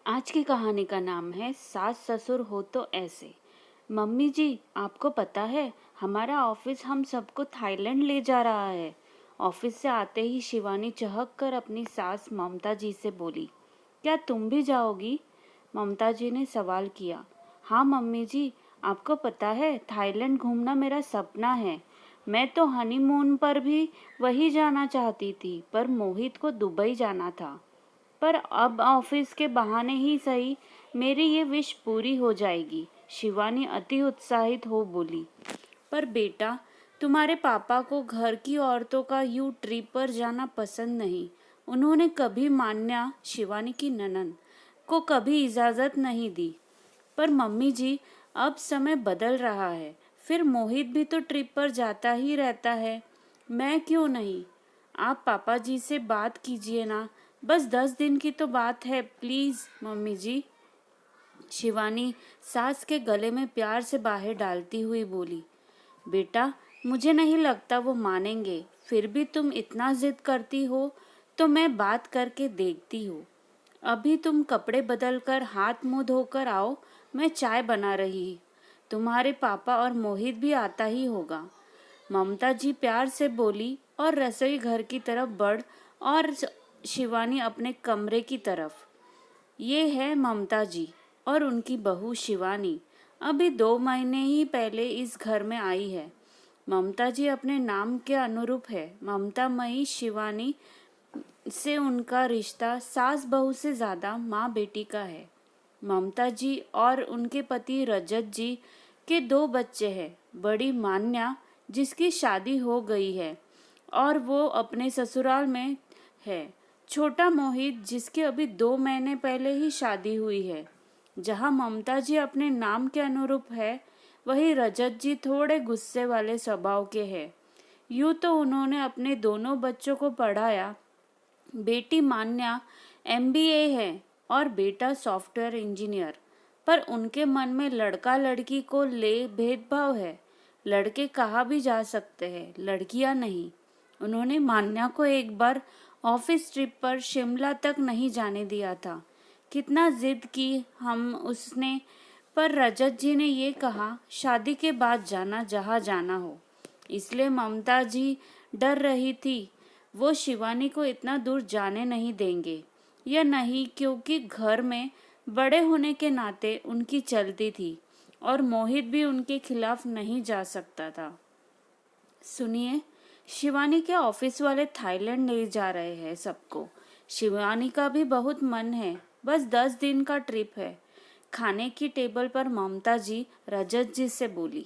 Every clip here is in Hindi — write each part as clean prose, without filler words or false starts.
आज की कहानी का नाम है सास ससुर हो तो ऐसे। मम्मी जी, आपको पता है हमारा ऑफिस हम सबको थाईलैंड ले जा रहा है। ऑफिस से आते ही शिवानी चहक कर अपनी सास ममता जी से बोली, क्या तुम भी जाओगी? ममता जी ने सवाल किया। हाँ मम्मी जी, आपको पता है थाईलैंड घूमना मेरा सपना है। मैं तो हनीमून पर भी वही जाना चाहती थी, पर मोहित को दुबई जाना था। पर अब ऑफिस के बहाने ही सही मेरी ये विश पूरी हो जाएगी। शिवानी अति उत्साहित हो बोली। पर बेटा, तुम्हारे पापा को घर की औरतों का यूं ट्रिप पर जाना पसंद नहीं। उन्होंने कभी मान्या, शिवानी की ननद, को कभी इजाजत नहीं दी। पर मम्मी जी, अब समय बदल रहा है। फिर मोहित भी तो ट्रिप पर जाता ही रहता है, मैं क्यों नहीं? आप पापा जी से बात कीजिए ना। बस 10 दिन की तो बात है, प्लीज मम्मी जी। शिवानी सास के गले में प्यार से बाहें डालती हुई बोली। बेटा, मुझे नहीं लगता वो मानेंगे। फिर भी तुम इतना जिद करती हो तो मैं बात करके देखती हूँ। अभी तुम कपड़े बदल कर हाथ मुंह धोकर आओ, मैं चाय बना रही। तुम्हारे पापा और मोहित भी आता ही होगा। ममता जी प्यार से बोली और रसोई घर की तरफ बढ़ और शिवानी अपने कमरे की तरफ। ये है ममता जी और उनकी बहू शिवानी। अभी 2 महीने ही पहले इस घर में आई है। ममता जी अपने नाम के अनुरूप है। ममता मई शिवानी से उनका रिश्ता सास बहू से ज़्यादा माँ बेटी का है। ममता जी और उनके पति रजत जी के 2 बच्चे हैं। बड़ी मान्या, जिसकी शादी हो गई है और वो अपने ससुराल में है। छोटा मोहित, जिसकी अभी 2 महीने पहले ही शादी हुई है। जहाँ ममता जी अपने नाम के अनुरूप है, वही रजत जी थोड़े गुस्से वाले स्वभाव के हैं। यूँ तो उन्होंने अपने दोनों बच्चों को पढ़ाया। बेटी मान्या एमबीए है और बेटा सॉफ्टवेयर इंजीनियर। पर उनके मन में लड़का लड़की को ले भेदभाव है। लड़के कहाँ भी जा सकते हैं, लड़कियां नहीं। उन्होंने मान्या को एक बार ऑफिस ट्रिप पर शिमला तक नहीं जाने दिया था। कितना जिद की हम उसने, पर रजत जी ने ये कहा शादी के बाद जाना जहाँ जाना हो। इसलिए ममता जी डर रही थी वो शिवानी को इतना दूर जाने नहीं देंगे या नहीं, क्योंकि घर में बड़े होने के नाते उनकी चलती थी और मोहित भी उनके खिलाफ नहीं जा सकता था। सुनिए, शिवानी के ऑफिस वाले थाईलैंड ले जा रहे हैं सबको। शिवानी का भी बहुत मन है। बस 10 दिन का ट्रिप है। खाने की टेबल पर ममता जी रजत जी से बोली।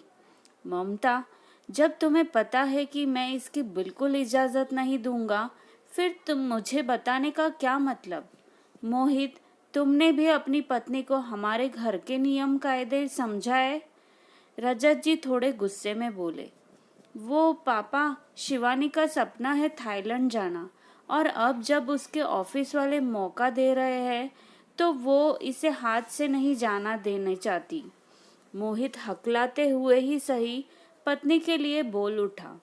ममता, जब तुम्हें पता है कि मैं इसकी बिल्कुल इजाजत नहीं दूंगा, फिर तुम मुझे बताने का क्या मतलब? मोहित, तुमने भी अपनी पत्नी को हमारे घर के नियम कायदे समझाए? रजत जी थोड़े गुस्से में बोले। वो पापा, शिवानी का सपना है थाईलैंड जाना, और अब जब उसके ऑफिस वाले मौका दे रहे हैं तो वो इसे हाथ से नहीं जाना देना चाहती। मोहित हकलाते हुए ही सही पत्नी के लिए बोल उठा।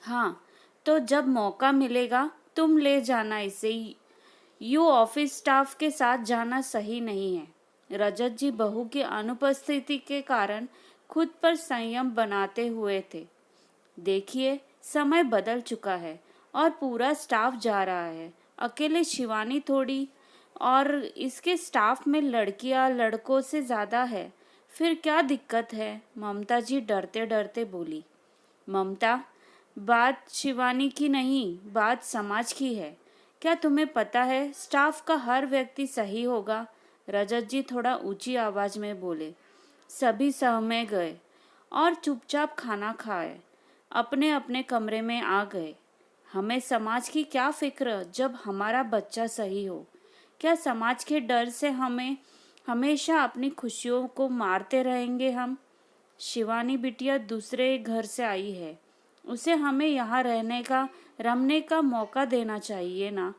हाँ, तो जब मौका मिलेगा तुम ले जाना इसे। यू ऑफिस स्टाफ के साथ जाना सही नहीं है। रजत जी बहू की अनुपस्थिति के कारण खुद पर संयम बनाते हुए थे। देखिए, समय बदल चुका है और पूरा स्टाफ जा रहा है। अकेले शिवानी थोड़ी, और इसके स्टाफ में लड़कियां लड़कों से ज़्यादा है। फिर क्या दिक्कत है? ममता जी डरते डरते बोली। ममता, बात शिवानी की नहीं, बात समाज की है। क्या तुम्हें पता है स्टाफ का हर व्यक्ति सही होगा? रजत जी थोड़ा ऊंची आवाज में बोले। सभी सहमे गए और चुपचाप खाना खाए अपने अपने कमरे में आ गए। हमें समाज की क्या फिक्र जब हमारा बच्चा सही हो? क्या समाज के डर से हमें हमेशा अपनी खुशियों को मारते रहेंगे हम? शिवानी बिटिया दूसरे घर से आई है। उसे हमें यहाँ रहने का, रमने का मौका देना चाहिए ना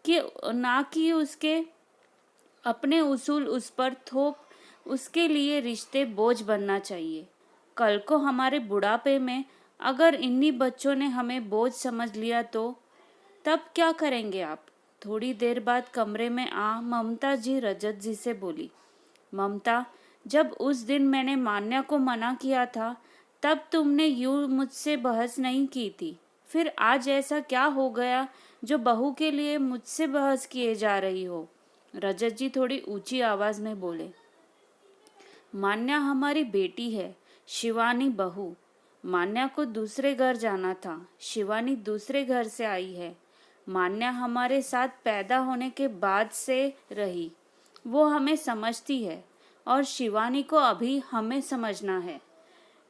कि उसके अपने उसूल उस पर थोप उसके लिए रिश्ते बोझ बनना चाहिए। कल को हमारे बुढ़ापे में अगर इन्हीं बच्चों ने हमें बोझ समझ लिया तो तब क्या करेंगे आप? थोड़ी देर बाद कमरे में आ ममता जी रजत जी से बोली, ममता, जब उस दिन मैंने मान्या को मना किया था तब तुमने यूं मुझसे बहस नहीं की थी, फिर आज ऐसा क्या हो गया जो बहू के लिए मुझसे बहस किए जा रही हो? रजत जी थोड़ी ऊंची आवाज में बोले, मान्या हमारी बेटी है, शिवानी बहू। मान्या को दूसरे घर जाना था, शिवानी दूसरे घर से आई है। मान्या हमारे साथ पैदा होने के बाद से रही, वो हमें समझती है और शिवानी को अभी हमें समझना है।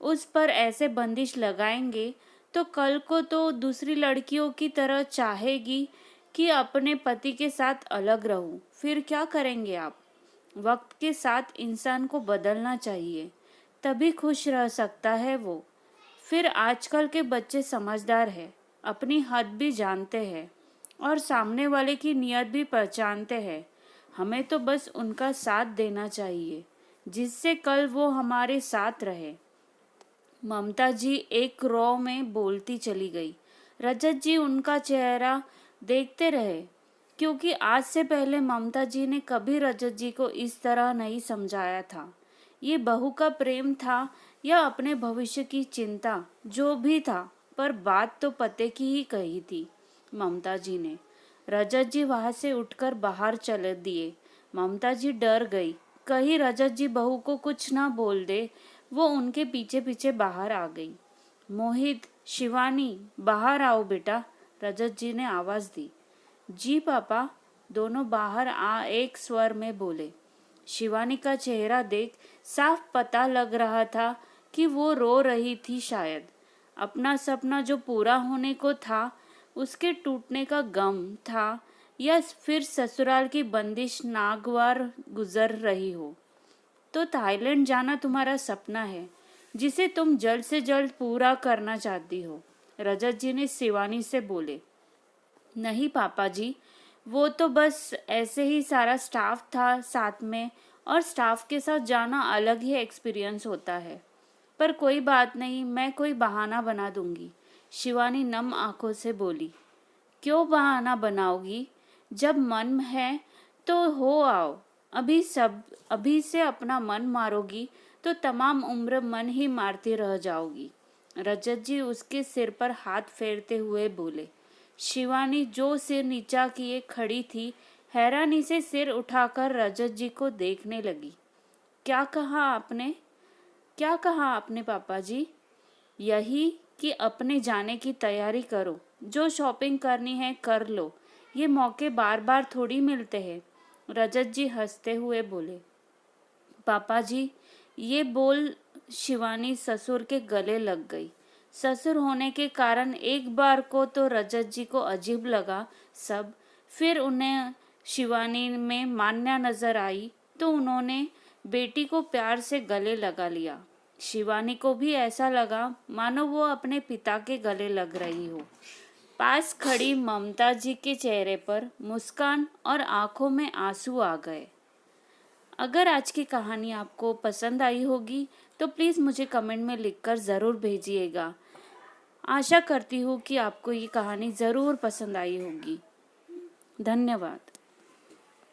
उस पर ऐसे बंदिश लगाएंगे तो कल को तो दूसरी लड़कियों की तरह चाहेगी कि अपने पति के साथ अलग रहूं। फिर क्या करेंगे आप? वक्त के साथ इंसान को बदलना चाहिए, तभी खुश रह सकता है वो। फिर आजकल के बच्चे समझदार हैं, अपनी हद भी जानते हैं और सामने वाले की नियत भी पहचानते हैं। हमें तो बस उनका साथ देना चाहिए, जिससे कल वो हमारे साथ रहे। ममता जी एक रौ में बोलती चली गई। रजत जी उनका चेहरा देखते रहे, क्योंकि आज से पहले ममता जी ने कभी रजत जी को इस तरह नहीं समझाया था। ये बहू का प्रेम था या अपने भविष्य की चिंता, जो भी था, पर बात तो पते की ही कही थी ममता जी ने। रजत जी वहां से उठकर बाहर चले दिए। ममता जी डर गई, कहीं रजत जी बहू को कुछ ना बोल दे। वो उनके पीछे पीछे बाहर आ गई। मोहित, शिवानी, बाहर आओ बेटा, रजत जी ने आवाज दी। जी पापा, दोनों बाहर आ एक स्वर में बोले। शिवानी का चेहरा देख साफ पता लग रहा था कि वो रो रही थी। शायद अपना सपना जो पूरा होने को था उसके टूटने का गम था, या फिर ससुराल की बंदिश नागवार गुजर रही हो। तो थाईलैंड जाना तुम्हारा सपना है, जिसे तुम जल्द से जल्द पूरा करना चाहती हो, रजत जी ने शिवानी से बोले। नहीं पापा जी, वो तो बस ऐसे ही सारा स्टाफ था साथ में, और स्टाफ के साथ जाना अलग ही एक्सपीरियंस होता है। पर कोई बात नहीं, मैं कोई बहाना बना दूंगी, शिवानी नम आंखों से बोली। क्यों बहाना बनाओगी? जब मन है तो हो आओ। अभी से अपना मन मारोगी तो तमाम उम्र मन ही मारती रह जाओगी, रजत जी उसके सिर पर हाथ फेरते हुए बोले। शिवानी जो सिर नीचा किए खड़ी थी, हैरानी से सिर उठाकर रजत जी को देखने लगी। क्या कहा आपने? क्या कहा आपने पापा जी? यही कि अपने जाने की तैयारी करो, जो शॉपिंग करनी है कर लो, ये मौके बार बार थोड़ी मिलते हैं, रजत जी हंसते हुए बोले। पापा जी, ये बोल शिवानी ससुर के गले लग गई। ससुर होने के कारण एक बार को तो रजत जी को अजीब लगा सब, फिर उन्हें शिवानी में मान्या नजर आई तो उन्होंने बेटी को प्यार से गले लगा लिया। शिवानी को भी ऐसा लगा मानो वो अपने पिता के गले लग रही हो। पास खड़ी ममता जी के चेहरे पर मुस्कान और आंखों में आंसू आ गए। अगर आज की कहानी आपको पसंद आई होगी तो प्लीज़ मुझे कमेंट में लिखकर ज़रूर भेजिएगा। आशा करती हूँ कि आपको ये कहानी ज़रूर पसंद आई होगी। धन्यवाद।